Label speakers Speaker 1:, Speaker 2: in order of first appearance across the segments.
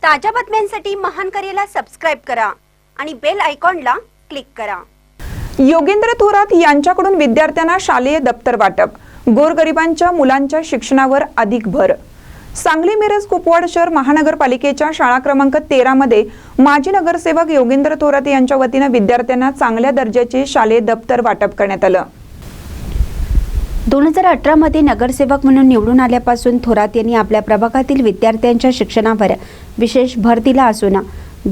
Speaker 1: ताज्या बातम्यांसाठी महान करेला सबस्क्राइब करा आणि बेल आयकॉनला क्लिक करा।
Speaker 2: योगेंद्र थोरात यांच्याकडून विद्यार्थ्यांना शालेय दप्तर वाटप, गोरगरिबांच्या मुलांच्या शिक्षणावर अधिक भर। सांगली मिरज कुपवाड शहर महानगरपालिकेच्या शाळा क्रमांक 13 मध्ये माजी नगरसेवक योगेंद्र थोरात यांच्या वतीने विद्यार्थ्यांना चांगल्या दर्जाचे शालेय दप्तर वाटप करण्यात आलं।
Speaker 3: 2018 मध्ये नगरसेवक म्हणून निवडून आल्यापासून थोरात यांनी आपल्या प्रभागातील विद्यार्थ्यांच्या शिक्षणावर विशेष भर दिला असून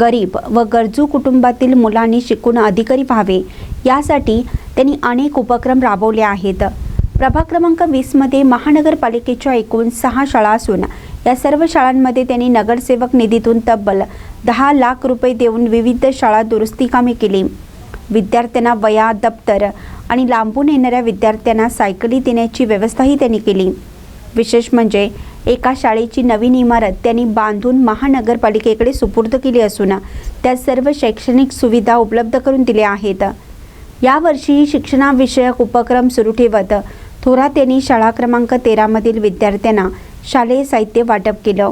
Speaker 3: गरीब व गरजू कुटुंबातील मुलांनी शिकून अधिकारी व्हावे यासाठी त्यांनी अनेक उपक्रम राबवले आहेत। प्रभाग क्रमांक 20 मध्ये महानगरपालिकेच्या एकूण 6 शाळा असून या सर्व शाळांमध्ये त्यांनी नगरसेवक निधीतून तब्बल 10 लाख रुपये देऊन विविध शाळा दुरुस्ती कामे केली। विद्यार्थ्यांना वह्या, दप्तर आणि लांबून येणाऱ्या विद्यार्थ्यांना सायकली देण्याची व्यवस्थाही त्यांनी केली। विशेष म्हणजे एका शाळेची नवीन इमारत त्यांनी बांधून महानगरपालिकेकडे सुपूर्द केली असून त्या सर्व शैक्षणिक सुविधा उपलब्ध करून दिल्या आहेत। यावर्षी शिक्षणाविषयक उपक्रम सुरू ठेवत थोरात यांनी शाळा क्रमांक 13 मधील विद्यार्थ्यांना शालेय साहित्य वाटप केलं।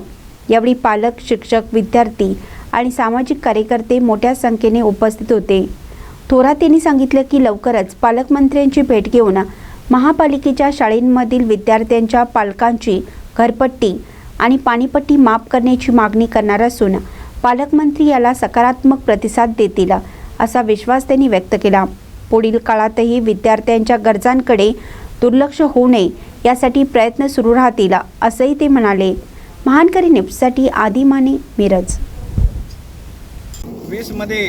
Speaker 3: यावेळी पालक, शिक्षक, विद्यार्थी आणि सामाजिक कार्यकर्ते मोठ्या संख्येने उपस्थित होते। थोरात यांनी सांगितलं की लवकरच पालकमंत्र्यांची भेट घेऊन महापालिकेच्या शाळांमधील विद्यार्थ्यांच्या पालकांची घरपट्टी आणि पाणीपट्टी माफ करण्याची मागणी करणार असून पालकमंत्री याला सकारात्मक प्रतिसाद देतील असा विश्वास त्यांनी व्यक्त केला। पुढील काळातही विद्यार्थ्यांच्या गरजांकडे दुर्लक्ष होऊ नये यासाठी प्रयत्न सुरू राहतील असंही ते म्हणाले। महानकरी न्यूजसाठी आदी माने, मिरज।
Speaker 4: 20 मध्ये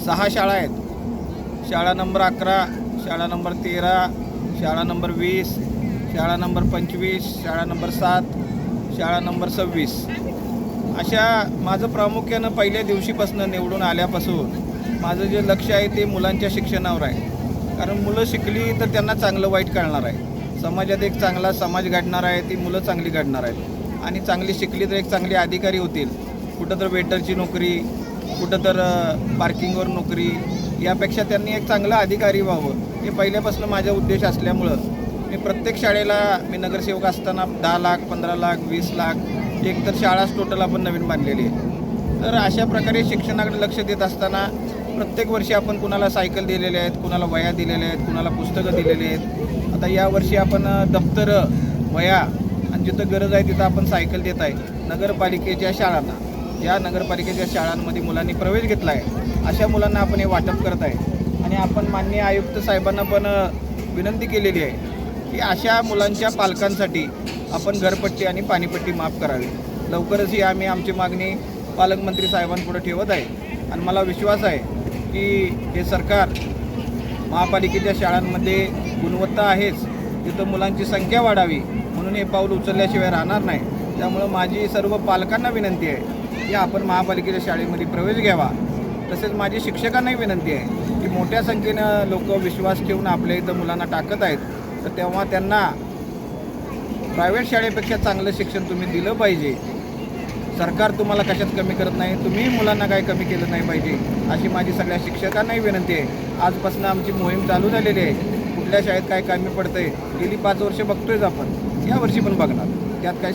Speaker 4: 6 शाळा आहेत। शाळा नंबर 11, शाळा नंबर 13, शाळा नंबर 20, शाळा नंबर 25, शाळा नंबर 7, शाळा नंबर 26 अशा माझं प्रामुख्यानं पहिल्या दिवशीपासून निवडून आल्यापासून माझं जे लक्ष आहे ते मुलांच्या शिक्षणावर आहे। कारण मुलं शिकली तर त्यांना चांगलं वाईट कळणार आहे, समाजात एक चांगला समाज घडणार आहे, ती मुलं चांगली घडणार आहेत आणि चांगली शिकली तर एक चांगले अधिकारी होतील। कुठं तर वेटरची नोकरी, कुठं तर पार्किंगवर नोकरी, यापेक्षा त्यांनी एक चांगला अधिकारी व्हावं हे पहिल्यापासून माझा उद्देश असल्यामुळं मी प्रत्येक शाळेला मी नगरसेवक असताना 10 लाख, 15 लाख, 20 लाख एक तर शाळाच टोटल आपण नवीन बांधलेली आहे। तर अशा प्रकारे शिक्षणाकडे लक्ष देत असताना प्रत्येक वर्षी आपण कुणाला सायकल दिलेले आहेत, कुणाला वह्या दिलेल्या आहेत, कुणाला पुस्तकं दिलेली आहेत। आता यावर्षी आपण दप्तरं, वह्या आणि जिथं गरज आहे तिथं आपण सायकल देत आहे नगरपालिकेच्या शाळांना। या नगरपालिकेच्या शाळांमध्ये मुलांनी प्रवेश घेतला आहे अशा मुलांना आपण हे वाटप करत आहे। आणि आपण माननीय आयुक्त साहेबांना पण विनंती केलेली आहे की अशा मुलांच्या पालकांसाठी आपण घरपट्टी आणि पाणीपट्टी माफ करावी। लवकरच ही आम्ही आमची मागणी पालकमंत्री साहेबांपुढे ठेवत आहे आणि मला विश्वास आहे की हे सरकार महापालिकेच्या शाळांमध्ये गुणवत्ता आहेच, तिथं मुलांची संख्या वाढावी म्हणून हे पाऊल उचलल्याशिवाय राहणार नाही। त्यामुळं माझी सर्व पालकांना विनंती आहे की आपण महापालिकेच्या शाळेमध्ये प्रवेश घ्यावा। तसेच माझी शिक्षकांनाही विनंती आहे की मोठ्या संख्येनं लोक विश्वास ठेवून आपल्या इथं मुलांना टाकत आहेत, तर तेव्हा त्यांना प्रायव्हेट शाळेपेक्षा चांगलं शिक्षण तुम्ही दिलं पाहिजे। सरकार तुम्हाला कशात कमी करत नाही, तुम्ही मुलांना काही कमी केलं नाही पाहिजे अशी माझी सगळ्या शिक्षकांनाही विनंती आहे। आजपासून आमची मोहीम चालू झालेली आहे। कुठल्या शाळेत काय कमी पडतंय गेली 5 वर्ष बघतोयच आपण, यावर्षी पण बघणार, त्यात काय